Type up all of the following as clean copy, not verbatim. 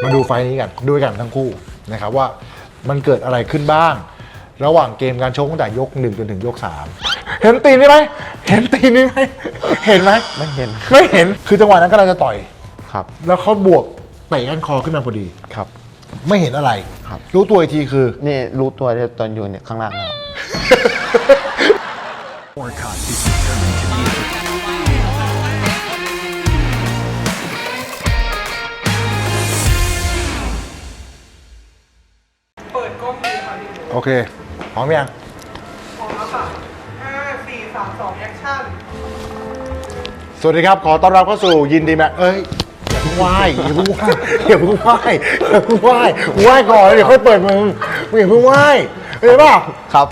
มาดูไฟล์นี้กันด้วยกันทั้งคู่นะครับว่ามันเกิดอะไรขึ้นบ้างระหว่างเกมการชกตั้งแต่ยก1จนถึงยก3เห็นตีนไหมเห็นตีนไหมเห็นไหมไม่เห็นคือจังหวะนั้นกำลังจะต่อย ครับแล้วเขาบวกเตะก้านคอขึ้นมาพอดีครับไม่เห็นอะไรครับรู้ตัวอีกทีคือนี่รู้ตัวตอนอยู่เนี่ยข้างล่างครับเปิดกล้องดีค่ะพี่ โอเคพร้อมยัง พร้อมแล้วค่ะ5 4 3 2แอคชั่น สวัสดีครับขอต้อนรับเข้าสู่ยินดีแม็กอย่าเพิ่งไหว้อย่าเพิ่งไหว้อย่าเพิ่งไหว้อย่าเพิ่งไหว้ไหว้ก่อนเดี๋ยวค่อยเปิดมึงอย่าเพิ่งไหว้เห็นป่ะครับ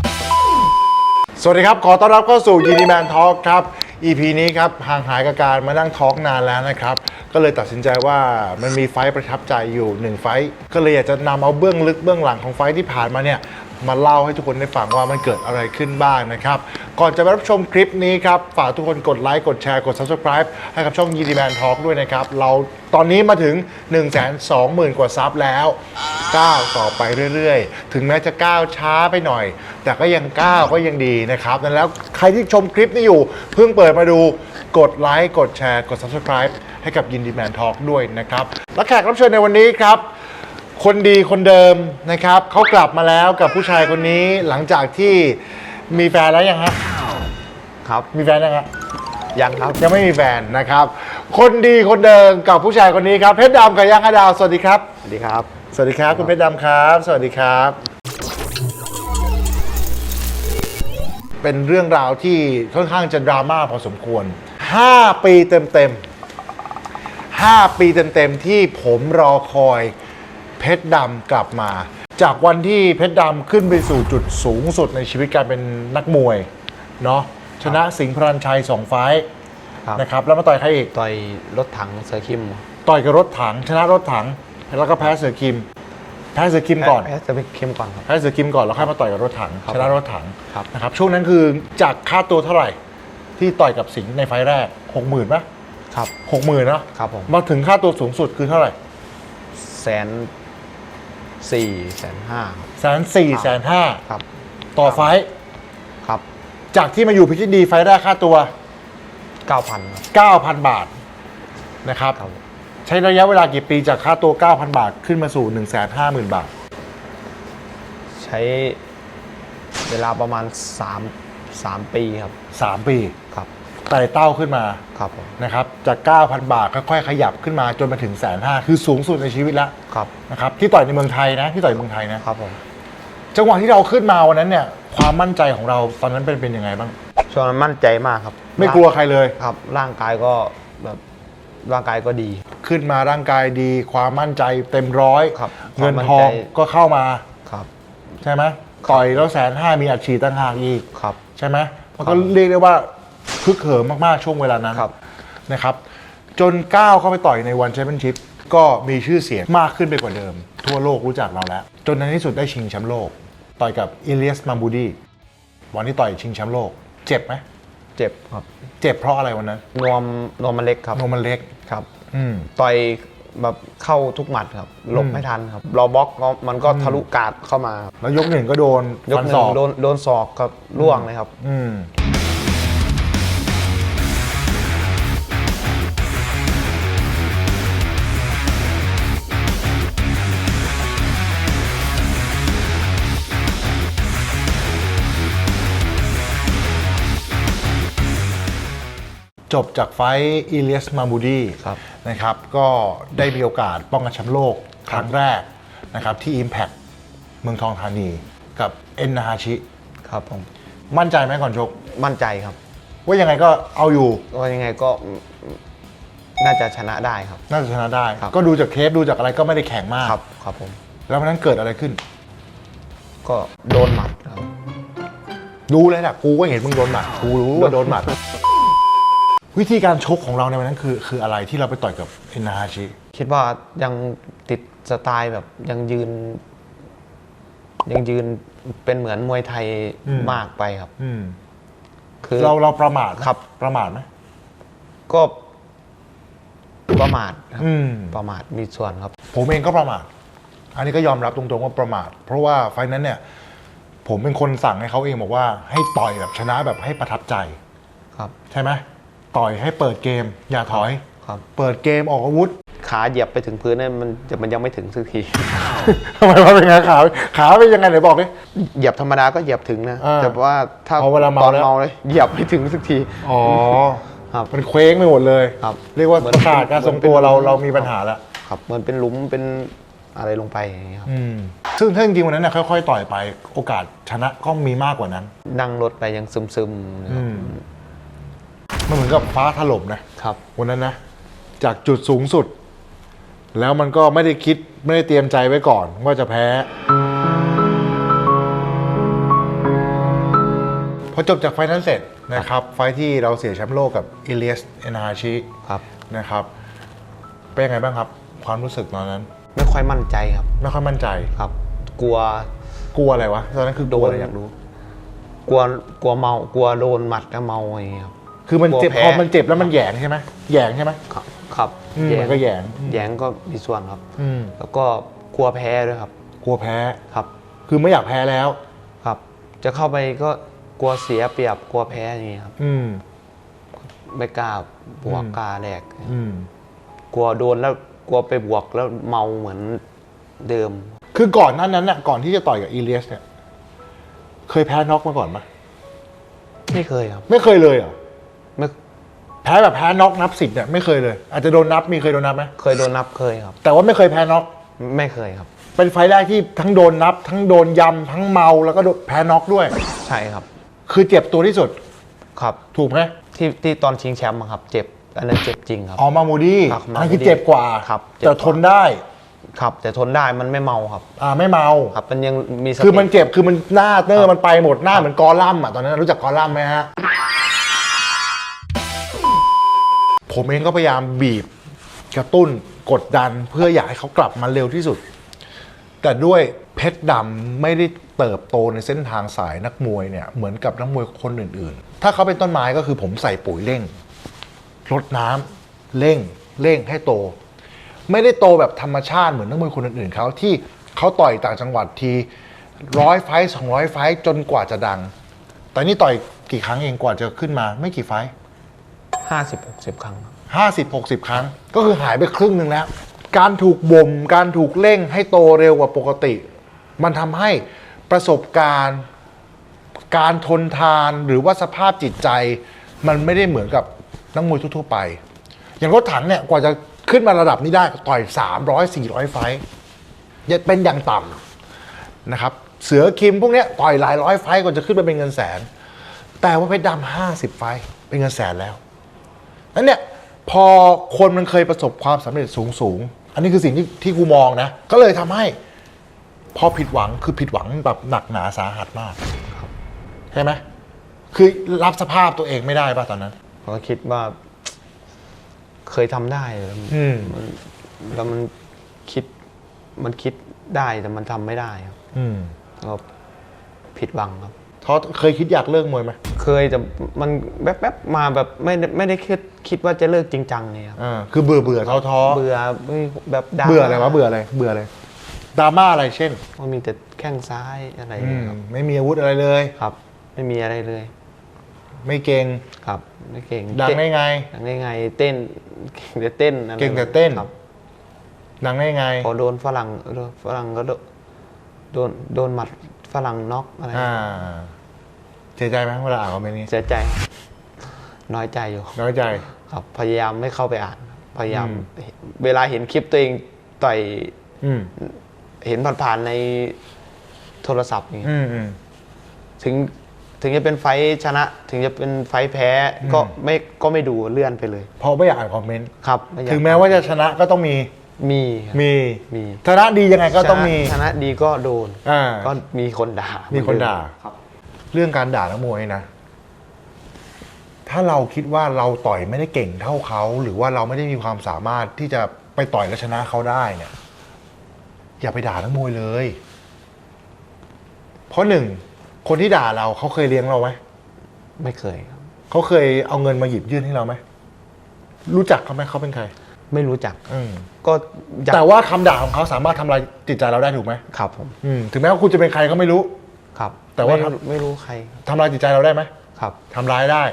สวัสดีครับขอต้อนรับเข้าสู่ยินดีแมนทอล์กครับ EP นี้ครับห่างหายกับการมานั่งทอล์กนานแล้วนะครับก็เลยตัดสินใจว่ามันมีไฟต์ประทับใจอยู่1ไฟต์ก็เลยอยากจะนำเอาเบื้องลึกเบื้องหลังของไฟต์ที่ผ่านมาเนี่ยมาเล่าให้ทุกคนได้ฟังว่ามันเกิดอะไรขึ้นบ้างนะครับก่อนจะไปรับชมคลิปนี้ครับฝากทุกคนกดไลค์กดแชร์กด Subscribe ให้กับช่องยีดีแมนทอล์กด้วยนะครับเราตอนนี้มาถึง 120,000 กว่าซับแล้วก้าวต่อไปเรื่อยๆถึงแม้จะก้าวช้าไปหน่อยแต่ก็ยังก้าวก็ยังดีนะครับดังนั้นแล้วใครที่ชมคลิปนี้อยู่เพิ่งเปิดมาดูกดไลค์กดแชร์กด Subscribe ให้กับยินดีแมนทอล์กด้วยนะครับและแขกรับเชิญในวันนี้ครับคนดีคนเดิมนะครับเขากลับมาแล้วกับผู้ชายคนนี้หลังจากที่มีแฟนแล้วยังฮะครับมีแฟนยังฮะยังครับยังไม่มีแฟนนะครับคนดีคนเดิมกับผู้ชายคนนี้ครับเพชรดำกับยังดาวสวัสดีครับสวัสดีครับสวัสดีครับคุณเพชรดำครับสวัสดีครับเป็นเรื่องราวที่ค่อนข้างจะดราม่าพอสมควร5 ปีเต็ม5 ปีเต็มที่ผมรอคอยเพชรดำกลับมาจากวันที่เพชรดำขึ้นไปสู่จุดสูงสุดในชีวิตการเป็นนักมวยเนาะชนะสิงห์พรัญชัย2 ไฟต์นะครับแล้วมาต่อยใครอีกต่อยรถถังเสือคิมต่อยกับรถถังชนะรถถังแล้วก็แพ้เสือคิมแพ้เสือคิมก่อนแพ้เสือคิมก่อนครับแพ้เสือคิมก่อนแล้วค่อยมาต่อยกับรถถังชนะรถถัง ครับนะครับช่วงนั้นคือจากค่าตัวเท่าไหร่ที่ต่อยกับสิงห์ในไฟต์แรก 60,000 ป่ะครับ 60,000เนาะครับผมมาถึงค่าตัวสูงสุดคือเท่าไหร่140,000-150,000ครับต่อไฟต์ครับจากที่มาอยู่พิชิตดีไฟต์แรกค่าตัว 9,000 ครับ 9,000 บาทนะครับใช้ระยะเวลากี่ปีจากค่าตัว 9,000 บาทขึ้นมาสู่ 150,000 บาทใช้เวลาประมาณ3 ปีครับ3 ปีครับไต่เต้าขึ้นมาครับผมนะครับจาก 9,000 บาทค่อยๆขยับขึ้นมาจนมาถึง 150,000 คือสูงสุดในชีวิตแล้วครับนะครับที่ต่อยในเมืองไทยนะที่ต่อยเมืองไทยนะครับผมจังหวะที่เราขึ้นมาวันนั้นเนี่ยความมั่นใจของเราตอนนั้นเป็นยังไงบ้างช่วงนั้นมั่นใจมากครับไม่กลัวใครเลยครับร่างกายก็แบบร่างกายก็ดีขึ้นมาร่างกายดีความมั่นใจเต็มร้อยครับเงินทองก็เข้ามาครับใช่ไหมต่อยแล้ว150,000มีอัดฉีดต่างหากอีกครับใช่ไหมมันก็เรียกได้ว่าคึกเหิมมากๆช่วงเวลานั้นนะครับจนก้าวเข้าไปต่อยในวันแชมเปี้ยนชิพก็มีชื่อเสียงมากขึ้นไปกว่าเดิมทั่วโลกรู้จักเราแล้วจนในที่สุดได้ชิงแชมป์โลกต่อยกับอิเลียส มัมบูดีวันที่ต่อยชิงแชมป์โลกเจ็บไหมเจ็บครับเจ็บเพราะอะไรวันนั้นนวมมันเล็กครับนวมมันเล็กครับต่อยแบบเข้าทุกหมัดครับหลบไม่ทันครับเราบล็อกมันก็ทะลุกาดเข้ามาแล้วยก 1ก็โดนฟันศอกโดนศอกครับล่วงเลยครับจบจากไฟท์อิเลียส มัมบูดีนะครับก็ได้มีโอกาสป้องกันแชมป์โลกครั้งแรกนะครับที่ Impact เมืองทองธานีกับเอ็นนาฮาชิครับผมมั่นใจไหมก่อนชกมั่นใจครับว่ายังไงก็เอาอยู่ว่ายังไงก็น่าจะชนะได้ครับน่าจะชนะได้ก็ดูจากเทปดูจากอะไรก็ไม่ได้แข็งมากครับผมแล้ววันนั้นเกิดอะไรขึ้นก็โดนหมัดครับรู้เลยนะกูก็เห็นมึงโดนหมัดกูรู้ว่าโดนหมัดวิธีการชกของเราในวันนั้นคืออะไรที่เราไปต่อยกับเอ็นนาฮาชิคิดว่ายังติดสไตล์แบบยังยืนเป็นเหมือนมวยไทยมากไปครับคือเราประมาทครับประมาทไหมก็ ประมาทครับ อืม ประมาทมีส่วนครับ ผมเองก็ประมาท อันนี้ก็ยอมรับตรงๆว่าประมาท เพราะว่าไฟล์นั้นเนี่ย ผมเป็นคนสั่งให้เขาเองบอกว่าให้ต่อยแบบชนะแบบให้ประทับใจ ครับ ใช่ไหมต่อยให้เปิดเกม อย่าถอย ครับ เปิดเกมออกอาวุธ ขาเหยียบไปถึงพื้นเนี่ยมันยังไม่ถึงสักที ทำไมว่าเป็นไงขาเป็นยังไงไหนบอกดิ เหยียบธรรมดาก็เหยียบถึงนะ อ่า แต่ว่าถ้า พอเวลาเมา ตอน แล้ว เมาเลยเหยียบไม่ถึงสักที อ๋อ ครับ มันเคว้งไปหมดเลย ครับ เรียกว่า เหมือน ประสาทการทรงตัวเรามีปัญหาแล้ว ครับมันเป็นหลุมเป็นอะไรลงไปอย่างเงี้ยครับ ซึ่งถ้าจริงๆวันนั้นเนี่ยค่อยๆต่อยไป โอกาสชนะก็มีมากกว่านั้น นั่งรถไปยังซึมๆเลยครับ มันเหมือนกับฟ้าถล่มนะครับ วันนั้นนะ จากจุดสูงสุด แล้วมันก็ไม่ได้คิดไม่ได้เตรียมใจไว้ก่อนว่าจะแพ้ พอจบจากไฟล์นั้นเสร็จนะครับ ไฟล์ที่เราเสียแชมป์โลกกับอิเลียสเอนาฮาชิ ครับ นะครับ เป็นยังไงบ้างครับ ความรู้สึกตอนนั้น ไม่ค่อยมั่นใจครับ ไม่ค่อยมั่นใจ ครับ กลัว กลัวอะไรวะตอนนั้นคือกลัวอะไรอยากรู้ กลัวเมากลัวโดนหมัดแล้วเมาอย่างเงี้ยครับ คือมันเจ็บ กลัวแพ้ พอมันเจ็บแล้วมันแหยงใช่ไหมแหยงใช่ไหม ครับครับ มันก็แหยง แหยงก็มีส่วนครับ อืม แล้วก็กลัวแพ้ด้วยครับ กลัวแพ้ ครับ คือไม่อยากแพ้แล้ว ครับ จะเข้าไปก็กลัวเสียเปรียบกลัวแพ้อย่างเงี้ยครับ อืม ไม่กล้าบวกกล้าแหลก อืม กลัวโดนแล้วกลัวไปบวกแล้วเมาเหมือนเดิม คือก่อนหนั้นน่ะก่อนที่จะต่อยกับอีเลียสเนี่ย เคยแพ้น็อกมาก่อนไหม ไม่เคยครับ ไม่เคยเลยเหรอ ไม่ แพ้แบบแพ้น็อกนับ10เนี่ยไม่เคยเลย อาจจะโดนนับเคยโดนนับไหม เคยโดนนับเคยครับ แต่ว่าไม่เคยแพ้น็อก ไม่เคยครับ เป็นไฟล์แรกที่ทั้งโดนนับ ทั้งโดนยำทั้งเมาแล้วก็แพ้น็อกด้วย ใช่ครับ คือเจ็บตัวที่สุด ครับ ถูกไหม ที่ตอนชิงแชมป์อะครับ เจ็บอันนั้นเจ็บจริงครับ อ๋อมามูดี้ ครับ อันนั้นคือเจ็บกว่า ครับเจ็บ แต่ กว่า ทนได้ ครับ แต่ทนได้มันไม่เมาครับ ไม่เมา ครับ มันยังมีสติ คือมันเจ็บคือมันหน้าเนอร์มันไปหมดหน้าเหมือนกอลัมน์อ่ะตอนนั้นรู้จักกอลัมน์ไหมฮะ ผมเองก็พยายามบีบกระตุ้นกดดันเพื่ออยากให้เขากลับมาเร็วที่สุด แต่ด้วยเพชรดำไม่ได้เติบโตในเส้นทางสายนักมวยเนี่ยเหมือนกับนักมวยคนอื่นๆ ถ้าเขาเป็นต้นไม้ก็คือผมใส่ปุ๋ยเร่งรดน้ำเร่งให้โต ไม่ได้โตแบบธรรมชาติเหมือนนักมวยคนอื่นๆเขาที่เขาต่อยต่างจังหวัดที100 ไฟต์200 ไฟต์จนกว่าจะดัง แต่นี่ต่อยกี่ครั้งเองกว่าจะขึ้นมาไม่กี่ไฟต์ 50-60 ครั้งครับ 50-60 ครั้ง ก็คือหายไปครึ่งหนึ่งแล้ว การถูกบ่มการถูกเร่งให้โตเร็วกว่าปกติ มันทำให้ประสบการณ์ การทนทานหรือว่าสภาพจิตใจ มันไม่ได้เหมือนกับนักมวยทั่วๆไป อย่างรถถังเนี่ยกว่าจะขึ้นมาระดับนี้ได้ต่อย300-400 ไฟต์เป็นอย่างต่ำนะครับ เสือคิมพวกเนี้ยต่อยหลายร้อยไฟต์กว่าจะขึ้นมาเป็นเงินแสน แต่ว่าเพชรดำ50 ไฟต์เป็นเงินแสนแล้วนั้นเนี่ยพอคนมันเคยประสบความสำเร็จสูงๆ อันนี้คือสิ่งที่กูมองนะ ก็เลยทำให้พอผิดหวังคือผิดหวังแบบหนักหนาสาหัสมากใช่ไหมคือรับสภาพตัวเองไม่ได้ป่ะตอนนั้น ผมก็คิดว่า เคยทำได้แล้ว อืม แล้วมันคิดได้แต่มันทำไม่ได้ครับ อืม ก็ผิดหวังครับ ท้อเคยคิดอยากเลิกมวยไหม เคยแต่มันแป๊บๆมาแบบไม่ได้คิดว่าจะเลิกจริงจังเนี่ยครับ คือเบื่อท้อ เบื่อแบบดรา เบื่ออะไรวะเบื่ออะไรดราม่าอะไรเช่น มันมีแต่แข้งซ้ายอะไร ไม่มีอาวุธอะไรเลย ครับ ไม่มีอะไรเลย ไม่เก่ง ครับไม่เก่ง ดังได้ไง ดังได้ไงเต้นเก่งแต่เต้นอะไร เก่งแต่เต้น ครับ ดังได้ไง พอโดนฝรั่งก็โดนหมัดฝรั่งน็อกอะไร เสียใจไหมเวลาอ่านคอมเมนต์นี้ เสียใจน้อยใจอยู่ น้อยใจ ครับพยายามไม่เข้าไปอ่าน พยายามเวลาเห็นคลิปตัวเองต่อย อืม เห็นผ่านๆในโทรศัพท์นี่ อืม ถึงจะเป็นไฟท์ชนะ ถึงจะเป็นไฟท์แพ้ก็ไม่ดูเลื่อนไปเลย เพราะไม่อยากอ่านคอมเมนต์ ครับไอยก ถึงแม้ว่าจะชนะก็ต้องมี มีครับมี ชนะดียังไงก็ต้องมี ชนะดีก็โดน อ่า ก็มีคนด่า มี มี คนด่า ครับ เรื่องการด่านักมวยนะ ถ้าเราคิดว่าเราต่อยไม่ได้เก่งเท่าเขา หรือว่าเราไม่ได้มีความสามารถที่จะไปต่อยและชนะเขาได้เนี่ย อย่าไปด่านักมวยเลย เพราะหนึ่งคนที่ด่าเราเขาเคยเลี้ยงเราไหม ไม่เคยครับ เขาเคยเอาเงินมาหยิบยื่นให้เราไหมรู้จักเขาไหมเขาเป็นใคร ไม่รู้จัก อืม ก็อยาก แต่ว่าคำด่าของเขาสามารถทำลายจิตใจเราได้ถูกไหม ครับผม ถึงแม้ว่าคุณจะเป็นใครก็ไม่รู้ ครับ แต่ว่า ไม่รู้ใคร ทำลายจิตใจเราได้ไหม ครับ ทำร้ายได้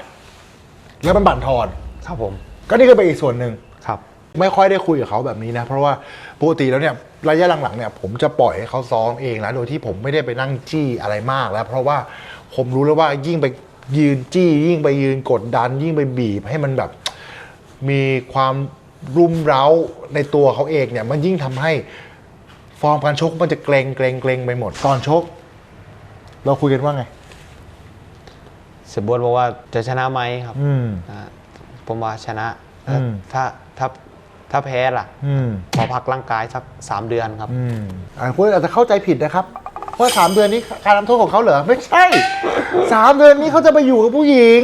แล้วมันบั่นทอน ครับผม ก็นี่ก็เป็นอีกส่วนหนึ่ง ครับ ไม่ค่อยได้คุยกับเขาแบบนี้นะ เพราะว่าปกติแล้วเนี่ยระยะหลังๆเนี่ยผมจะปล่อยให้เขาซ้อมเองแล้วโดยที่ผมไม่ได้ไปนั่งจี้อะไรมากแล้ว เพราะว่าผมรู้แล้วว่ายิ่งไปยืนจี้ ยิ่งไปยืนกดดัน ยิ่งไปบีบให้มันแบบมีความรุมเร้าในตัวเขาเองเนี่ยมันยิ่งทำให้ฟอร์มการชกมันจะเกรงไปหมดตอนชก เราคุยกันว่าไง เสียบวชบอกว่าจะชนะไหมครับ อืม อ่าผมว่าชนะ อืม ถ้าแพ้ล่ะ อืม ขอพักร่างกายสัก3 เดือนครับ คุณอาจจะเข้าใจผิดนะครับว่า3 เดือนนี้การทำโทษของเขาเหรอไม่ใช่ 3 เดือนนี้เขาจะไปอยู่กับผู้หญิง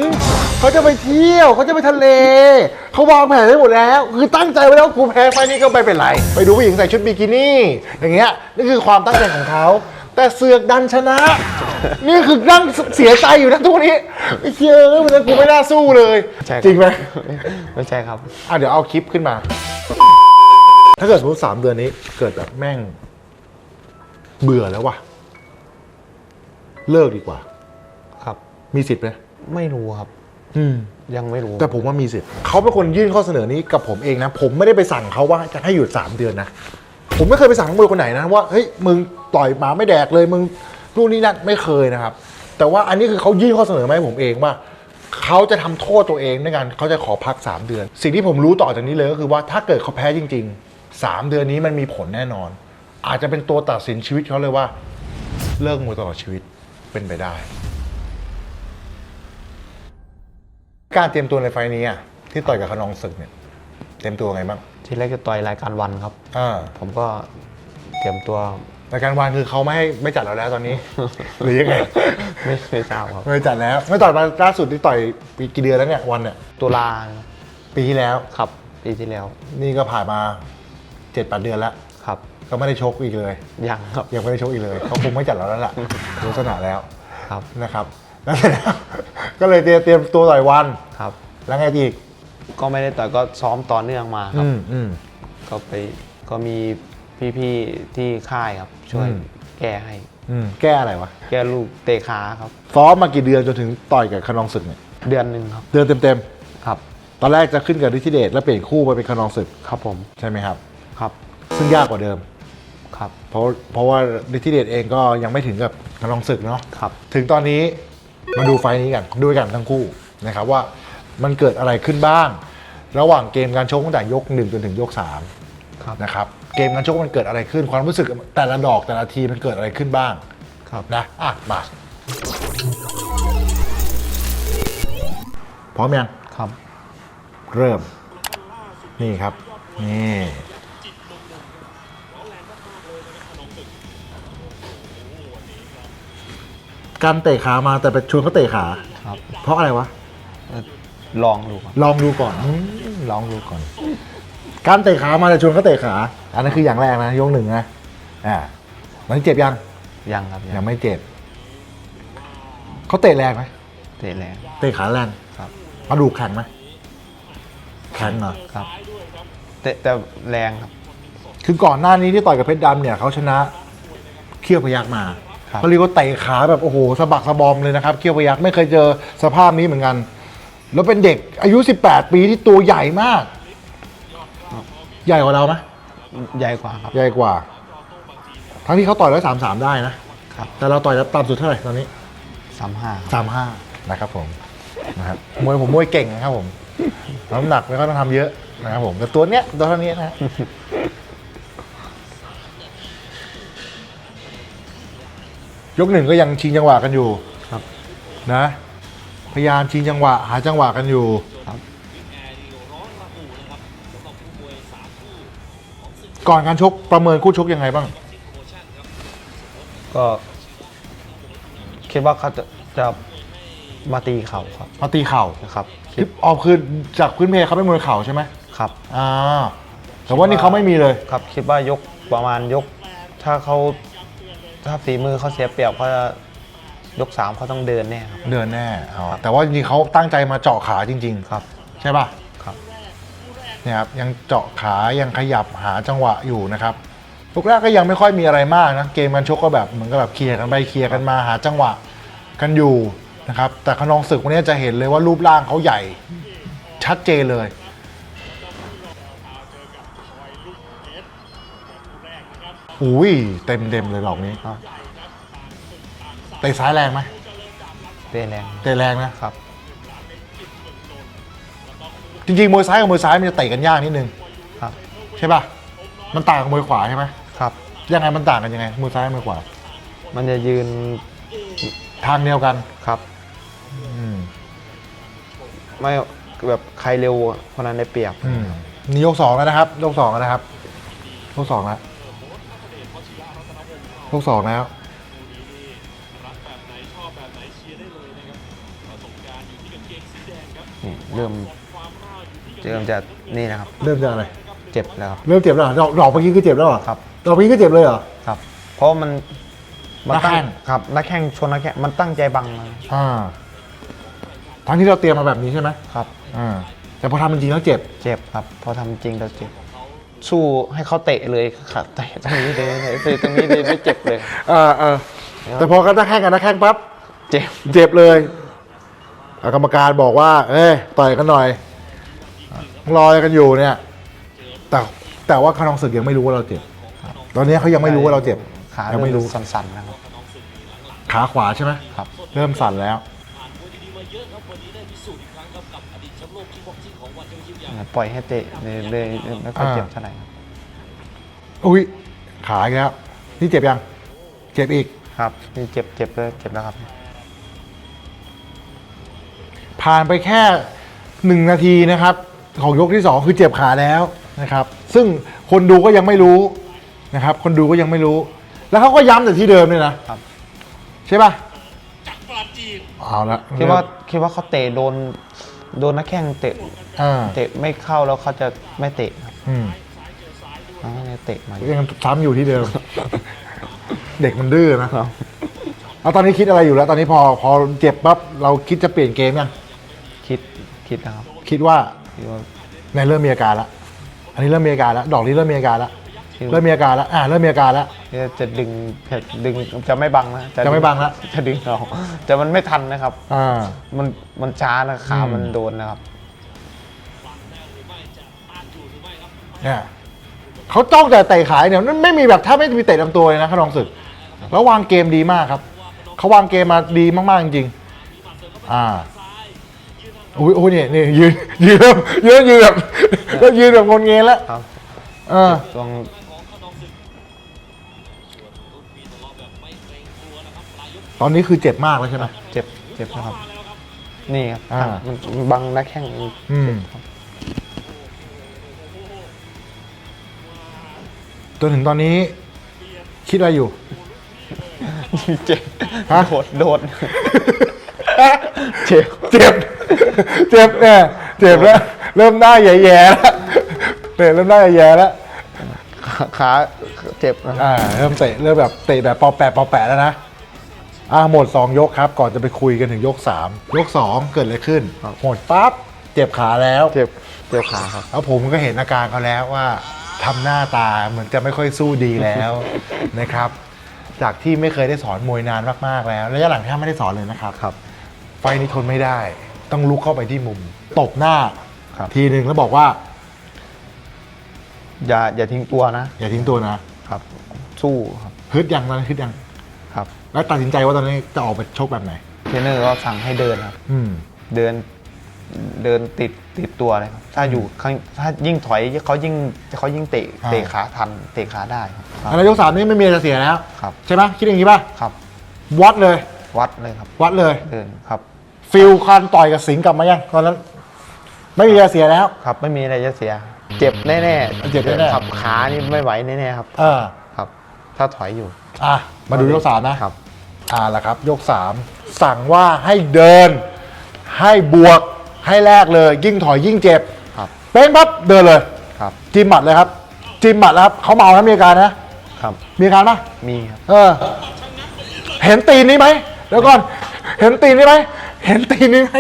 เขาจะไปเที่ยวเขาจะไปทะเลเขาวางแผนไว้หมดแล้วคือตั้งใจไว้แล้วกูแพ้ไฟล์นี้ก็ไม่เป็นไรไปดูผู้หญิงใส่ชุดบิกินี่อย่างเงี้ยนี่คือความตั้งใจของเขาแต่เสือกดันชนะ นี่คือนั่งเสียใจอยู่นะทุกวันนี้ไอ้เชี่ยมันกูไม่น่าสู้เลย ใช่ครับ จริงไหม ไม่ใช่ครับ เดี๋ยวเอาคลิปขึ้นมา ถ้าเกิดสมมติ3 เดือนนี้เกิดแบบแม่ง เบื่อแล้ววะเลิกดีกว่า ครับ มีสิทธิ์ไหม ไม่รู้ครับ ยังไม่รู้ แต่ผมว่ามีสิทธิ์เขาเป็นคนยื่นข้อเสนอนี้กับผมเองนะ ผมไม่ได้ไปสั่งเขาว่าจะให้หยุด3 เดือนนะ ผมไม่เคยไปสั่งนักมวยคนไหนนะว่าเฮ้ยมึงต่อยหมาไม่แดกเลยมึงนู่นนี่นั่นไม่เคยนะครับ แต่ว่าอันนี้คือเขายื่นข้อเสนอมาให้ผมเองว่าเขาจะทำโทษตัวเองด้วยกันเขาจะขอพัก3 เดือน สิ่งที่ผมรู้ต่อจากนี้เลยก็คือว่าถ้าเกิดเขาแพ้จริง ๆ 3 เดือนนี้มันมีผลแน่นอน อาจจะเป็นตัวตัดสินชีวิตเขาเลยว่าเลิกมวยตลอดชีวิตเป็นไปได้ การเตรียมตัวในไฟล์นี้อะที่ต่อยกับขนองศึกเนี่ยเตรียมตัวไงบ้าง ทีแรกจะต่อยรายการวันครับ ผมก็เตรียมตัว รายการวันคือเขาไม่จัดเราแล้วตอนนี้ หรือยังไง ไม่ทราบครับ ไม่จัดแล้วไม่ต่อยมาล่าสุดที่ต่อยปีกี่เดือนแล้วเนี่ยวันเนี่ย ตุลา ปีที่แล้ว ครับปีที่แล้ว นี่ก็ผ่านมา 7-8 เดือนแล้ว ครับ ก็ไม่ได้ชกอีกเลย ยังครับ ยังไม่ได้ชกอีกเลยเขาคงไม่จัดเราแล้วล่ะลักษณะแล้ว ครับ นะครับแล้วเสร็จแล้วก็เลยเตรียมตัวต่อยวัน ครับ แล้วไงอีก ก็ไม่ได้ต่อยก็ซ้อมต่อเนื่องมาครับ ก็มีพี่ๆที่ค่ายครับ ช่วยแก้ให้ แก้อะไรวะ แก้ลูกเตะขาครับ ซ้อมมากี่เดือนจนถึงต่อยกับขนองศึกเนี่ย เดือนหนึ่งครับ เดือนเต็ม ครับ ๆตอนแรกจะขึ้นกับฤทธิเดชแล้วเปลี่ยนคู่ไปเป็นขนองศึก ครับผม ใช่ไหมครับ ครับ ซึ่งยากกว่าเดิม ครับ เพราะว่าฤทธิเดชเองก็ยังไม่ถึงกับขนองศึกเนาะ ครับ ถึงตอนนี้มาดูไฟล์นี้กันด้วยกันทั้งคู่นะครับว่ามันเกิดอะไรขึ้นบ้าง ระหว่างเกมการชกตั้งแต่ยก 1 จนถึงยก ครับ 3นะครับเกมการชกมันเกิดอะไรขึ้น ความรู้สึกแต่ละดอกแต่ละทีมันเกิดอะไรขึ้นบ้าง ครับ นะมาพร้อมยัง ครับ เริ่ม นี่ครับนี่การเตะขามาแต่ไปชวนเขาเตะขา ครับ เพราะอะไรวะ ลองดูครับ ลองดูก่อนลองดูก่อน การเตะขามาแต่ชวนเขาเตะขา อันนั้นคืออย่างแรกนะยก 1นะตอนนี้เจ็บยัง ยังครับ ยังไม่เจ็บเขาเตะแรงไหม เตะแรง เตะขาแรง ครับ กระดูกแข็งไหมแข็งเหรอ ครับแต่แรงครับ คือก่อนหน้านี้ที่ต่อยกับเพชรดำเนี่ยเขาชนะเขี้ยวพยักมา ครับ เขาเรียกว่าเตะขาแบบโอ้โหสะบักสะบอมเลยนะครับเขี้ยวพยักไม่เคยเจอสภาพนี้เหมือนกัน แล้วเป็นเด็กอายุ18 ปีที่ตัวใหญ่มาก ใหญ่กว่าเราไหม ใหญ่กว่าครับ ใหญ่กว่า ทั้งที่เขาต่อย133ได้นะครับ แต่เราต่อยต่ำสุดเท่าไหร่ตอนนี้ 35 35นะครับผมนะครับมวยผมมวยเก่งนะครับผมน้ำหนักไม่ค่อยต้องทำเยอะนะครับผมแต่ตัวเนี้ยตัวเท่านี้นะ ยก 1ก็ยังชิงจังหวะกันอยู่ ครับ นะพยายามชิงจังหวะหาจังหวะกันอยู่ ครับ ก่อนการชกประเมินคู่ชกยังไงบ้าง ก็คิดว่าเขาจะมาตีเข่าครับ มาตีเข่า นะครับ คือออกคือจากพื้นเพเขาเป็นมวยเข่าใช่ไหม ครับ แต่ว่านี่เขาไม่มีเลย ครับคิดว่ายกประมาณยก ถ้าฝีมือเขาเสียเปรียบเขาจะยก 3เขาต้องเดินแน่ครับ เดินแน่แต่ว่าจริงๆเขาตั้งใจมาเจาะขาจริง ครับ ๆ ใช่ป่ะ ครับ เนี่ยครับยังเจาะขายังขยับหาจังหวะอยู่นะครับลูกแรกก็ยังไม่ค่อยมีอะไรมากนะเกมการชกก็แบบเหมือนกับแบบเคลียร์กันไปเคลียร์กันมาหาจังหวะกันอยู่นะครับแต่ขนองศึกวันนี้จะเห็นเลยว่ารูปร่างเขาใหญ่ชัดเจนเลยอุ้ยเต็มเลยดอกนี้ ครับ เตะซ้ายแรงไหม เตะแรง เตะแรงนะครับ จริงๆมวยซ้ายกับมวยซ้ายมันจะเตะกันยากนิดนึง ครับ ใช่ป่ะมันต่างกับมวยขวาใช่ไหม ครับ ยังไงมันต่างกันยังไงมวยซ้ายกับมวยขวา มันจะยืน ทางเดียวกัน ครับ อืม ไม่แบบใครเร็วคนนั้นได้เปรียบ นี่ยกสองแล้วนะครับยกสองแล้วนะครับยกสองแล้วยกสองแล้ว นี่เริ่มจะนี่นะครับ เริ่มจากอะไร เจ็บแล้วครับ เริ่มเจ็บแล้วเหรอดอกเมื่อกี้ก็เจ็บแล้วเหรอ ครับ ดอกเมื่อกี้ก็เจ็บเลยเหรอ ครับ เพราะมัน หน้าแข้ง ครับนักแข่งชนนักแข่งมันตั้งใจบังมา ทั้งที่เราเตรียมมาแบบนี้ใช่ไหม ครับ แต่พอทำจริงๆแล้วเจ็บ เจ็บครับพอทำจริงเราเจ็บสู้ให้เขาเตะเลยครับเตะตรงนี้เลยเตะตรงนี้เลยไม่เจ็บเลย แต่พอกันหน้าแข้งกันหน้าแข้งปั๊บ เจ็บ เจ็บเลยกรรมการบอกว่า เอ้ยต่อยกันหน่อยรอกันอยู่เนี่ย แต่ว่าขนองศึกยังไม่รู้ว่าเราเจ็บตอนนี้เขายังไม่รู้ว่าเราเจ็บ ขา ยังไม่รู้ สั่นๆนะครับ ขาขวาใช่ไหม ครับ เริ่มสั่นแล้ว ปล่อยให้เตะเลยไม่ค่อยเจ็บเท่าไหร่ครับ อุ้ยขาอีกแล้วนี่เจ็บยังเจ็บอีก ครับนี่เจ็บเลยเจ็บแล้วครับ ผ่านไปแค่1 นาทีนะครับของยกที่ 2 คือเจ็บขาแล้วนะครับ ซึ่งคนดูก็ยังไม่รู้นะครับ คนดูก็ยังไม่รู้ แล้วเขาก็ย้ำแต่ที่เดิมเลยนะครับ ใช่ป่ะเอาละ คิดว่าเขาเตะโดนนักแข่งเตะ เตะไม่เข้าแล้วเขาจะไม่เตะครับ เขาก็เลยเตะมา ยังซ้ำอยู่ที่เดิม เด็กมันดื้อนะแล้วตอนนี้คิดอะไรอยู่แล้ว ตอนนี้พอเจ็บปั๊บเราคิดจะเปลี่ยนเกมยัง คิดนะครับ คิดว่า คิดว่า ในเริ่มมีอาการแล้วอันนี้เริ่มมีอาการแล้วดอกนี้เริ่มมีอาการแล้วเริ่มมีอาการแล้วเริ่มมีอาการแล้ว จะดึงจะไม่บังนะ จะไม่บังละ จะดึงเราแต่มันไม่ทันนะครับ มันช้านะขามันโดนนะครับ เนี่ยเขาจ้องแต่เตะขายเนี่ยนั่นไม่มีแบบถ้าไม่มีเตะลำตัวเลยนะขนองศึกแล้ววางเกมดีมากครับเขาวางเกมมาดีมากๆจริงๆอุ้ยเนี่ยยืนแบบแล้วยืนแบบงนเงยแล้ว ครับ ตรง ตอนนี้คือเจ็บมากแล้วใช่ไหม เจ็บนะครับ นี่ครับ อ่า มันบังนักแข่ง จนถึงตอนนี้คิดอะไรอยู่ เจ็บ ฮะ โดด เจ็บเนี่ยเจ็บแล้วเริ่มหน้าแย่ๆแล้วเตะเริ่มหน้าแย่ๆแล้ว ขาเจ็บนะ เริ่มเตะเริ่มแบบเตะแบบปอแปะแล้วนะหมด2 ยกครับก่อนจะไปคุยกันถึงยก 3 ยก 2 เกิดอะไรขึ้นหมดปั๊บเจ็บขาแล้ว เจ็บขาครับ แล้วผมก็เห็นอาการเขาแล้วว่าทำหน้าตาเหมือนจะไม่ค่อยสู้ดีแล้ว นะครับ จากที่ไม่เคยได้สอนมวยนานมากๆแล้วระยะหลังแทบไม่ได้สอนเลยนะครับ ไฟนี้ทนไม่ได้ ต้องลุกเข้าไปที่มุมตบหน้า ครับ ทีหนึ่งแล้วบอกว่า อย่าทิ้งตัวนะ อย่าทิ้งตัวนะ ครับ สู้ครับ ฮึดยังตอนนั้นฮึดยัง ครับ แล้วตัดสินใจว่าตอนนี้จะออกไปชกแบบไหน เทรนเนอร์ก็สั่งให้เดินครับ เดินติดตัวเลยครับถ้าอยู่ข้างถ้ายิ่งถอยเขายิ่งเตะขาทันเตะขาได้ครับ แล้วยก 3 นี่ไม่มีอะไรจะเสียแล้ว ครับ ใช่ไหมคิดอย่างนี้ป่ะ ครับ วัดเลย วัดเลยครับ วัดเลย เดินครับ ฟิลคันต่อยกับสิงห์กลับมายังตอนนั้น ไม่มีอะไรเสียแล้ว ครับไม่มีอะไรจะเสีย เจ็บแน่ๆ เจ็บแน่ๆ ครับขานี่ไม่ไหวแน่ๆครับ ครับ ถ้าถอยอยู่ มาดูยก 3 นะครับ ละครับ ยก 3 สั่งว่าให้เดิน ให้บวกให้แลกเลย ยิ่งถอยยิ่งเจ็บ ครับ เป้งปั๊บเดินเลย ครับ จิ้มหมัดเลยครับจิ้มหมัดแล้วครับเขาเมานะมีอาการนะครับ มีอาการปะ มีครับ เห็นตีนนี้ไหมเดี๋ยวก่อน เห็นตีนนี้ไหม เห็นตีนนี่ไหม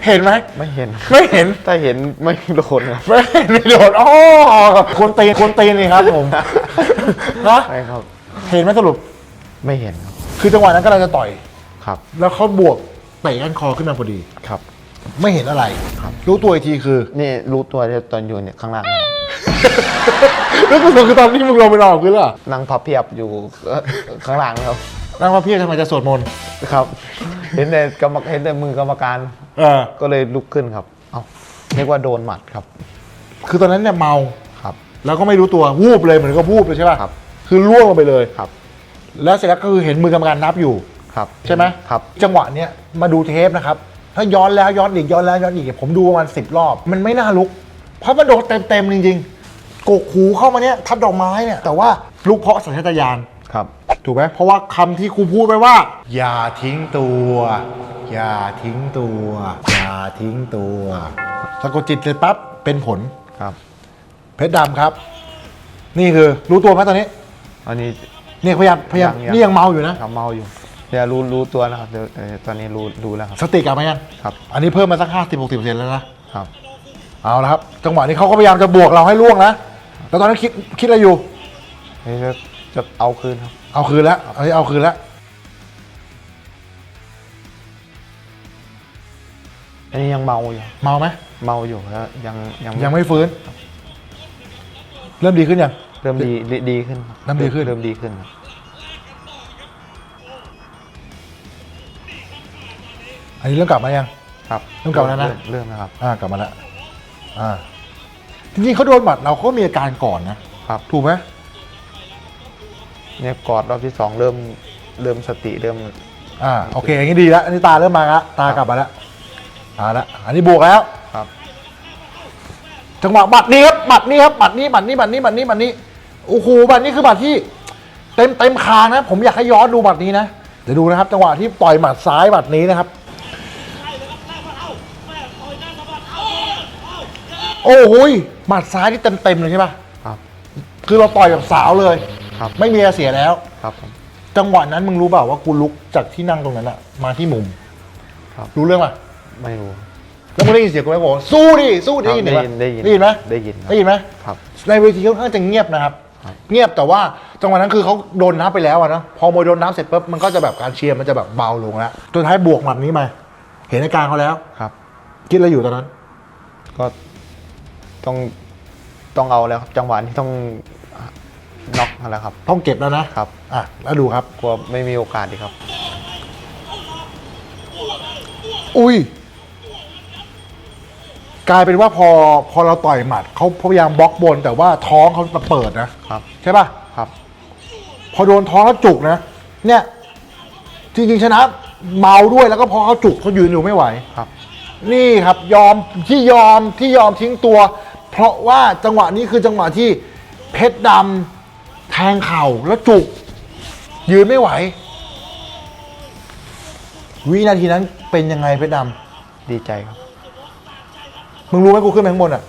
เห็นไหม ไม่เห็น ไม่เห็น ถ้าเห็นไม่โดนครับ ไม่เห็นไม่โดนอ๋อคนตีนนี่ครับผมนะ ใช่ครับ เห็นไหมสรุป ไม่เห็นครับ คือจังหวะนั้นกำลังจะต่อย ครับ แล้วเขาบวกเตะก้านคอขึ้นมาพอดี ครับ ไม่เห็นอะไร รู้ตัวอีกทีคือ นี่รู้ตัวตอนอยู่เนี่ยข้างล่างครับ แล้วกูคือตอนที่มึงลงไปนอนคือเหรอ นั่งพับเพียบอยู่ข้างล่างครับ นั่งว่าพี่ทำไมจะสวดมนต์ ครับ เห็นแต่มือกรรมการ เออ ก็เลยลุกขึ้นครับ เอ้าเรียกว่าโดนหมัดครับ คือตอนนั้นเนี่ยเมา ครับ แล้วก็ไม่รู้ตัววูบเลยเหมือนก็วูบเลยใช่ป่ะ ครับ คือล่วงลงไปเลย ครับ แล้วเสร็จแล้วก็คือเห็นมือกรรมการนับอยู่ ครับ ใช่ไหม ครับ จังหวะเนี้ยมาดูเทปนะครับ ถ้าย้อนแล้วย้อนอีกย้อนแล้วย้อนอีกผมดูประมาณ10 รอบ มันไม่น่าลุก เพราะมันโดนเต็มๆจริงๆกกหูเข้ามาเนี้ยทัดดอกไม้เนี่ยแต่ว่าลุกเพราะสัญชาตญาณ ครับ ถูกไหมเพราะว่าคำที่ครูพูดไปว่า อย่าทิ้งตัว อย่าทิ้งตัว อย่าทิ้งตัวสะกดจิตเลยปั๊บเป็นผล ครับ เพชรดำครับ นี่คือรู้ตัวไหมตอนนี้ อันนี้ เนี่ยพยายามนี่ยังเมาอยู่นะ ครับเมาอยู่เดี๋ยวรู้ตัวแล้วครับเดี๋ยวตอนนี้รู้แล้วครับ สติกลับมายัง ครับ อันนี้เพิ่มมาสัก50-60%แล้วนะครับ เอาละครับ จังหวะนี้เขาก็พยายามจะบวกเราให้ล่วงนะแล้วตอนนั้นคิดอะไรอยู่ นี่จะเอาคืนครับ เอาคืนแล้วอันนี้เอาคืนแล้ว อันนี้ยังเมาอยู่ เมาไหม เมาอยู่แล้วยังไม่ฟื้น เริ่มดีขึ้นยัง เริ่มดีขึ้นครับ เริ่มดีขึ้น เริ่มดีขึ้นครับ อันนี้เริ่มกลับมายัง ครับ เริ่มกลับมาแล้วนะ เริ่มนะครับ กลับมาแล้วจริงๆเขาโดนหมัดเราเขามีอาการก่อนนะครับ ถูกไหม เนี่ยกอดรอบที่ 2 เริ่มสติเริ่ม โอเคอย่างนี้ดีแล้วอันนี้ตาเริ่มมาละตากลับมาแล้วละอันนี้บวกแล้ว ครับ จังหวะบัตรนี้ครับบัตรนี้โอ้โหบัตรนี้คือบัตรที่เต็มคางนะผมอยากให้ย้อนดูบัตรนี้นะเดี๋ยวดูนะครับ จังหวะที่ต่อยหมัดซ้ายบัตรนี้นะครับโอ้โหหมัดซ้ายที่เต็มเลยใช่ป่ะ ครับ คือเราต่อยแบบสาวเลย ครับ ไม่มีอะไรเสียแล้ว ครับผม จังหวะนั้นมึงรู้เปล่าว่ากูลุกจากที่นั่งตรงนั้นอะมาที่มุม ครับ รู้เรื่องป่ะ ไม่รู้ แล้วมึงได้ยินเสียงกูไหมบอกสู้ดิได้ยินไหม ได้ยิน ได้ยินไหม ได้ยินครับ ได้ยินไหม ครับ ในเวทีค่อนข้างจะเงียบนะครับ ครับ เงียบแต่ว่าจังหวะนั้นคือเขาโดนนับไปแล้วอะเนาะพอมวยโดนนับเสร็จปุ๊บมันก็จะแบบการเชียร์มันจะแบบเบาลงแล้วตัวท้ายบวกหมัดนี้มาเห็นอาการเขาแล้ว ครับ คิดอะไรอยู่ตอนนั้น ก็ต้องเอาแล้วครับจังหวะนี้ต้องน็อกแล้วครับ ต้องเก็บแล้วนะครับ แล้วดูครับ กลัวไม่มีโอกาสดีกครับ อุ้ยกลายเป็นว่าพอเราต่อยหมัดเขาพยายามบล็อกบน แต่ว่าท้องเขาเปิดนะครับ ใช่ป่ะ ครับ พอโดนท้องแล้วจุกนะเนี่ยจริงๆชนะเมาด้วยแล้วก็พอเขาจุกเขายืนอยู่ไม่ไหว ครับ นี่ครับยอมทิ้งตัว เพราะว่าจังหวะนี้คือจังหวะที่เพชรดำแทงเข่าแล้วจุก ยืนไม่ไหว วินาทีนั้นเป็นยังไงเพชรด ดีใจครับ ำมึงรู้ไหมกูขึ้นไปข้างบนอ่ะ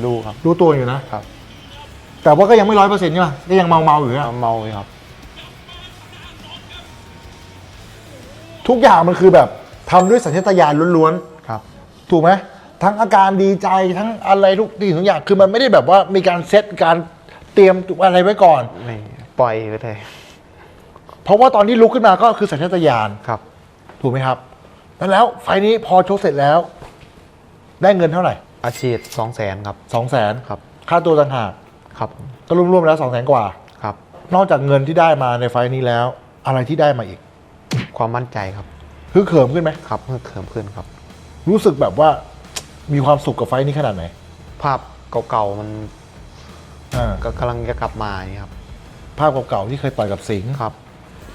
รู้ครับ รู้ตัวอยู่นะครับ แต่ว่าก็ยังไม่100%ใช่ไหมก็ยังเมาอยู่นะ เมาอยู่ครับ ทุกอย่างมันคือแบบทำด้วยสัญชาตญาณล้วน ครับ ๆถูกไหมทั้งอาการดีใจทั้งอะไรทุกอย่างคือมันไม่ได้แบบว่ามีการเซตการเตรียมอะไรไว้ก่อน ไม่ปล่อยไปเลย เพราะว่าตอนที่ลุกขึ้นมาก็คือสัญชาตญาณ ครับ ถูกไหมครับแล้วไฟล์นี้พอชกเสร็จแล้ว ได้เงินเท่าไหร่ อาชีพ200,000ครับ 200,000 ครับ ค่าตัวต่างหาก ครับ ก็รวมๆแล้ว200,000 กว่า ครับ นอกจากเงินที่ได้มาในไฟล์นี้แล้ว อะไรที่ได้มาอีก ความมั่นใจครับ ฮึกเหิมขึ้นไหม ครับเพิ่มเติมขึ้นครับ รู้สึกแบบว่ามีความสุขกับไฟล์นี้ขนาดไหน ภาพเก่าๆมัน อ่า ก็กำลังจะกลับมานี่ครับ ภาพเก่าๆที่เคยต่อยกับสิงห์ ครับ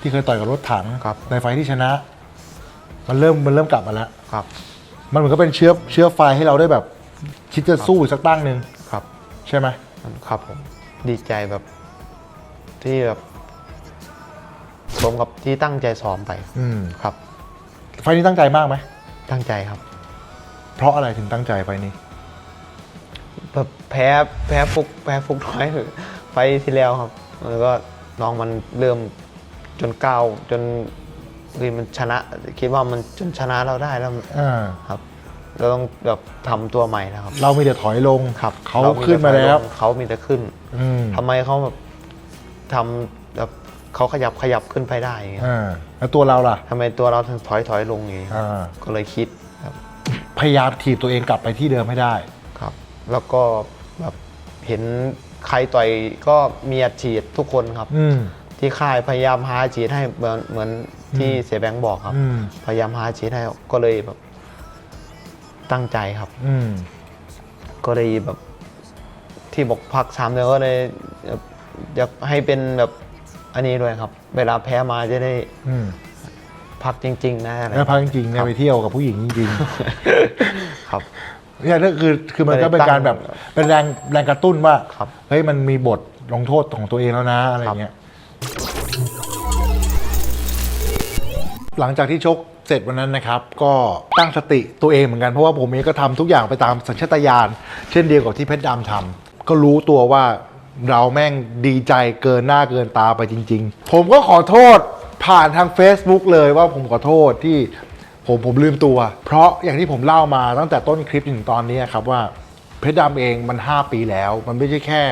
ที่เคยต่อยกับรถถัง ครับ ในไฟล์ที่ชนะ มันเริ่มกลับมาแล้ว ครับ มันเหมือนก็เป็นเชื้อไฟให้เราได้แบบ คิดจะสู้อีกสักตั้งหนึ่ง ครับ ใช่ไหม ครับผม ดีใจแบบที่แบบสมกับที่ตั้งใจซ้อมไป ครับ ไฟล์นี้ตั้งใจมากไหม ตั้งใจครับ เพราะอะไรถึงตั้งใจไฟล์นี้ แบบแพ้ฟุกน้อย ไฟที่แล้วครับ แล้วก็น้องมันเริ่มจนก้าวจน มันชนะคิดว่ามันจนชนะเราได้แล้ว อ่า ครับ เราต้องแบบทำตัวใหม่นะครับ เรามีแต่ถอยลง ครับ เขา ร ขึ้นมาแล้ว เขามีแต่ขึ้น อืม ทำไมเขาแบบทำแบบเขาขยับขึ้นไปได้อย่างเงี้ย อ่าแล้วตัวเราล่ะ ทำไมตัวเราถึงถอยลงอย่างเงี้ย อ่า ก็เลยคิดครับ พยายามถีบตัวเองกลับไปที่เดิมให้ได้ ครับ แล้วก็แบบเห็นใครต่อยก็มีอัดฉีดทุกคนครับ อืม ที่ค่ายพยายามหาฉีดให้เหมือนที่เสียแบงค์บอกครับ อืม พยายามหาฉีดให้ก็เลยแบบตั้งใจครับ อืม ก็เลยแบบที่บอกพัก3 เดือนก็เลยอยากให้เป็นแบบอันนี้ด้วยครับ เวลาแพ้มาจะได้ อืม พักจริง ๆ นะอะไร แล้วพักจริงๆเนี่ยไปเที่ยวกับผู้หญิงจริง ครับ ๆเนี่ยนั่นคือมันก็เป็นการแบบเป็นแรงกระตุ้นว่า ครับ เฮ้ยมันมีบทลงโทษของตัวเองแล้วนะอะไรเงี้ยหลังจากที่ชกเสร็จวันนั้นนะครับ ก็ตั้งสติตัวเองเหมือนกันเพราะว่าผมเองก็ทำทุกอย่างไปตามสัญชาตญาณเช่นเดียวกับที่เพชรดำทำก็รู้ตัวว่าเราแม่งดีใจเกินหน้าเกินตาไปจริง ๆ ผมก็ขอโทษผ่านทาง Facebook เลยว่าผมขอโทษที่ผมลืมตัว เพราะอย่างที่ผมเล่ามาตั้งแต่ต้นคลิปจนถึงตอนนี้ครับว่าเพชรดำเองมัน5 ปีแล้วมันไม่ใช่แค่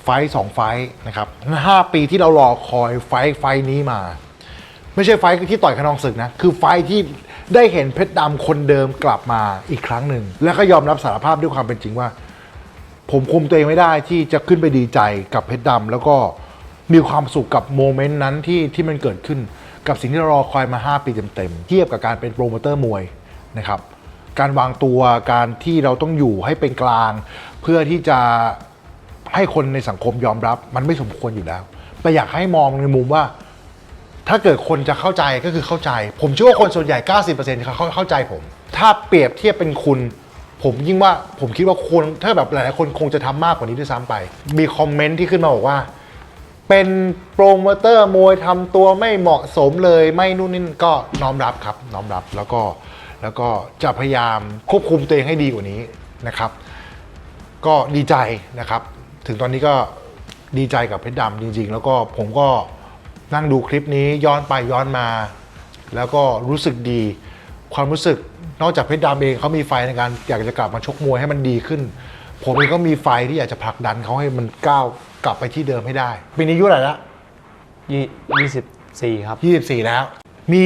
ไฟต์2 ไฟต์นะครับ5 ปีที่เรารอคอยไฟต์นี้มา ไม่ใช่ไฟท์ที่ต่อยขนองศึกนะ คือไฟท์ที่ได้เห็นเพชรดำคนเดิมกลับมาอีกครั้งหนึ่ง แล้วก็ยอมรับสารภาพด้วยความเป็นจริงว่า ผมคุมตัวเองไม่ได้ที่จะขึ้นไปดีใจกับเพชรดำแล้วก็มีความสุขกับโมเมนต์นั้นที่มันเกิดขึ้น กับสิ่งที่เรารอคอยมา 5 ปีเต็มๆเทียบกับการเป็นโปรโมเตอร์มวยนะครับ การวางตัวการที่เราต้องอยู่ให้เป็นกลาง เพื่อที่จะให้คนในสังคมยอมรับมันไม่สมควรอยู่แล้ว แต่อยากให้มองในมุมว่า ถ้าเกิดคนจะเข้าใจก็คือเข้าใจ ผมเชื่อว่าคนส่วนใหญ่ 90%เขาเข้าใจผม ถ้าเปรียบเทียบเป็นคุณ ผมยิ่งว่าผมคิดว่าคนถ้าแบบหลายๆคนคงจะทำมากกว่านี้ด้วยซ้ำไป มีคอมเมนต์ที่ขึ้นมาบอกว่า เป็นโปรโมเตอร์มวยทำตัวไม่เหมาะสมเลยไม่นู่นนี่ก็น้อมรับครับน้อมรับแล้วก็จะพยายามควบคุมตัวเองให้ดีกว่านี้นะครับ ก็ดีใจนะครับ ถึงตอนนี้ก็ดีใจกับเพชรดำจริง ๆ แล้วก็ผมก็นั่งดูคลิปนี้ย้อนไปย้อนมา แล้วก็รู้สึกดี ความรู้สึกนอกจากเพชรดำเองเขามีไฟในการอยากจะกลับมาชกมวยให้มันดีขึ้น ผมเองก็มีไฟที่อยากจะผลักดันเขาให้มันก้าวกลับไปที่เดิมให้ได้ปีนี้อายุเท่าไหร่ละ 24 ครับ 24 แล้ว มี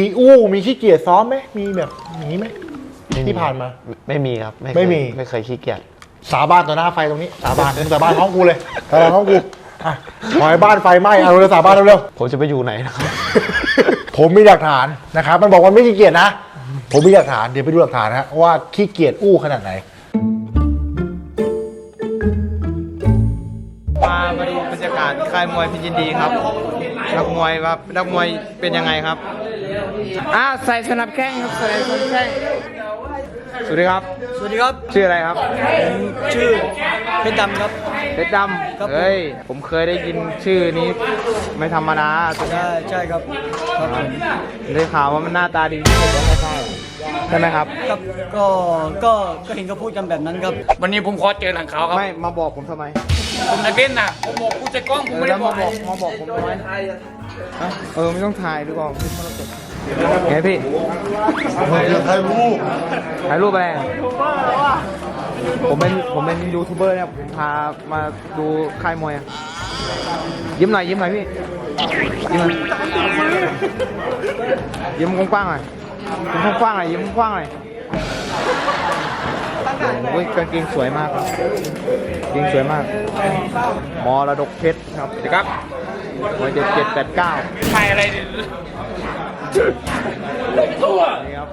มีขี้เกียจซ้อมไหมมีแบบอย่างนี้ไหมที่ผ่านมา ไม่มีครับ ไม่มี ไม่เคยขี้เกียจ สาบานต่อหน้าไฟตรงนี้สาบานมึงสาบานท้องกูเลยสาบานท้องกูอ่ะขอให้บ้านไฟไหม้เอาเลยสาบานเร็ว ผมจะไปอยู่ไหนนะครับ ๆ ผมมีหลักฐานนะครับมันบอกว่าไม่ขี้เกียจนะ ผมมีหลักฐานเดี๋ยวไปดูหลักฐานนะว่าขี้เกียจขนาดไหน มาดูบรรยากาศค่ายมวยพิจิตรดีครับนักมวยครับนักมวยเป็นยังไงครับใส่สนับแข้งครับใส่สนับแข้งสวัสดีครับ สวัสดีครับ ชื่ออะไรครับ ผมชื่อเพชรดำครับ เพชรด ครับ ำเฮ้ยผมเคยได้ยินชื่อนี้ไม่ธรรมดาตัวนี้ ใช่ครับครับผม ได้ข่าวว่ามันหน้าตาดีที่สุดในค่ายใช่ไหมครับ ครับก็เห็นเขาพูดกันแบบนั้นครับ วันนี้ผมขอเจอหลังเขาครับ ไม่มาบอกผมทำไม ผมนักเล่นนะผมบอกผู้จัดกล้องผมไม่ได้ แล้ว บอก มาบอกผมทำไมฮะไม่ต้องถ่ายดูก่อนไงพี่ถ่ายรูปอะไรผมเป็นยูทูบเบอร์เนี่ยผมพามาดูค่ายมวยอะยิ้มหน่อยพี่ยิ้มหน่อยยิ้มกว้างๆหน่อยยิ้มกว้างๆหน่อยยิ้มกว้างๆหน่อยโอ้ยกางเกงสวยมากครับกางเกงสวยมากมรดกเพชรครับ สวัสดีครับ มวย7789 ถ่ายอะไรเนี่ย นี่ครับ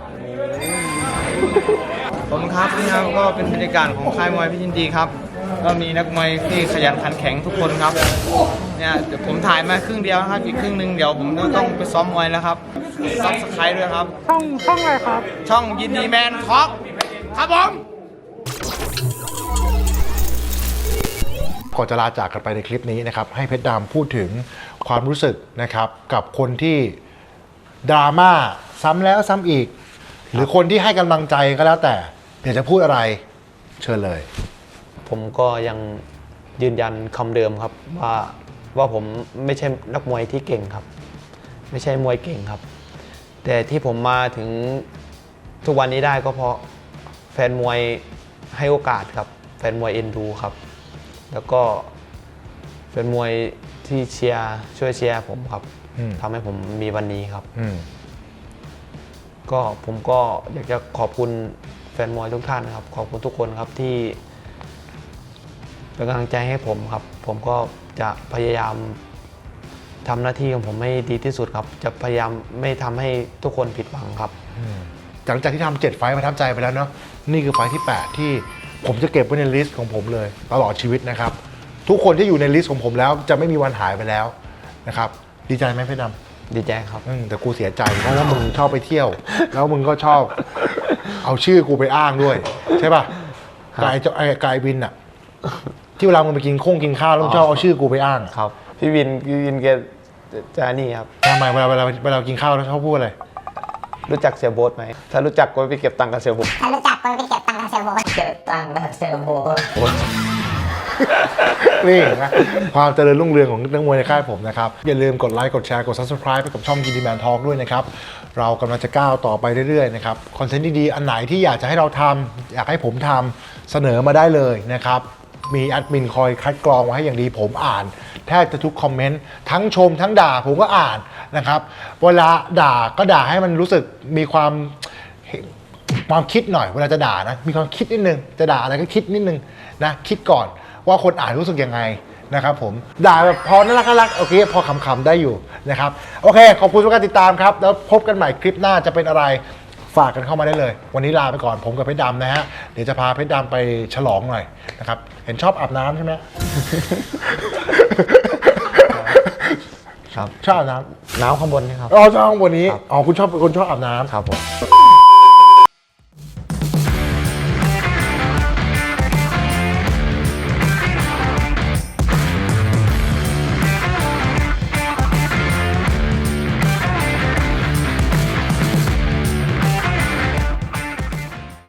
ผมครับนี่ครับก็เป็นบรรยากาศของค่ายมวยพิจิตรดีครับก็มีนักมวยที่ขยันขันแข็งทุกคนครับเนี่ยเดี๋ยวผมถ่ายมาครึ่งเดียวนะครับอีกครึ่งหนึ่งเดี๋ยวผมต้องไปซ้อมมวยแล้วครับซับสไครต์ด้วยครับช่องอะไรครับช่องยินดีแมนท็อกครับผม ก่อนจะลาจากกันไปในคลิปนี้นะครับให้เพชรดำพูดถึงความรู้สึกนะครับกับคนที่ดราม่าซ้ำแล้วซ้ำอีก หรือคนที่ให้กำลังใจก็แล้วแต่อยากจะพูดอะไรเชิญเลย ผมก็ยังยืนยันคำเดิมครับว่าผมไม่ใช่นักมวยที่เก่งครับ ไม่ใช่มวยเก่งครับ แต่ที่ผมมาถึงทุกวันนี้ได้ก็เพราะแฟนมวยให้โอกาสครับแฟนมวยเอ็นดูครับแล้วก็แฟนมวยที่เชียร์ช่วยเชียร์ผมครับทำให้ผมมีวันนี้ครับก็ผมก็อยากจะขอบคุณแฟนมวยทุกท่านครับขอบคุณทุกคนครับที่เป็นกำลังใจให้ผมครับผมก็จะพยายามทำหน้าที่ของผมให้ดีที่สุดครับจะพยายามไม่ทำให้ทุกคนผิดหวังครับ หลังจากที่ทำ7 ไฟต์ประทับใจไปแล้วเนาะนี่คือไฟต์ที่ 8 ที่ผมจะเก็บไว้ในลิสต์ของผมเลยตลอดชีวิตนะครับทุกคนที่อยู่ในลิสต์ของผมแล้วจะไม่มีวันหายไปแล้วนะครับดีใจไหมพี่ดำ ดีใจครับ แต่กูเสียใจเพราะว่ามึงชอบไปเที่ยว แล้วมึงก็ชอบเอาชื่อกูไปอ้างด้วยใช่ป่ะกายบินอะที่เวลามึงไปกินข้าวแล้วมึงชอบเอาชื่อกูไปอ้าง ครับพี่วินแกจะนี่ครับ ทำไมเวลากินข้าวแล้วชอบพูดอะไร รู้จักเสียโบ๊ทไหมถ้ารู้จักก็ไปเก็บตังค์กับเสียโบ๊ท ถ้ารู้จักคนไปเก็บตังค์กับเซลโบเก็บตังค์กับเซลโบ นี่นะความเจริญรุ่งเรืองของนักมวยในค่ายผมนะครับอย่าลืมกดไลค์กดแชร์กด Subscribe ไปกับช่อง Gini Man Talk ด้วยนะครับเรากำลังจะก้าวต่อไปเรื่อยๆนะครับคอนเทนต์ดีๆอันไหนที่อยากจะให้เราทำอยากให้ผมทำเสนอมาได้เลยนะครับมีแอดมินคอยคัดกรองมาให้อย่างดีผมอ่านแทบจะทุกคอมเมนต์ทั้งชมทั้งด่าผมก็อ่านนะครับเวลาด่าก็ด่าให้มันรู้สึกมีความคิดหน่อยเวลาจะด่านะมีความคิดนิดนึงจะด่าอะไรก็คิดนิดนึงนะคิดก่อนว่าคนอ่านรู้สึกยังไงนะครับผมด่าแบบพอน่ารักโอเคพอขำๆได้อยู่นะครับโอเคขอบคุณทุกการติดตามครับแล้วพบกันใหม่คลิปหน้าจะเป็นอะไรฝากกันเข้ามาได้เลยวันนี้ลาไปก่อนผมกับเพชรดำนะฮะเดี๋ยวจะพาเพชรดำไปฉลองหน่อยนะครับเห็นชอบอาบน้ำใช่ไหม ครับ ชอบอาบน้ำ น้ำข้างบนนี่ครับ อ๋อชอบข้างบนนี้อ๋อคุณชอบอาบน้ำ ครับผม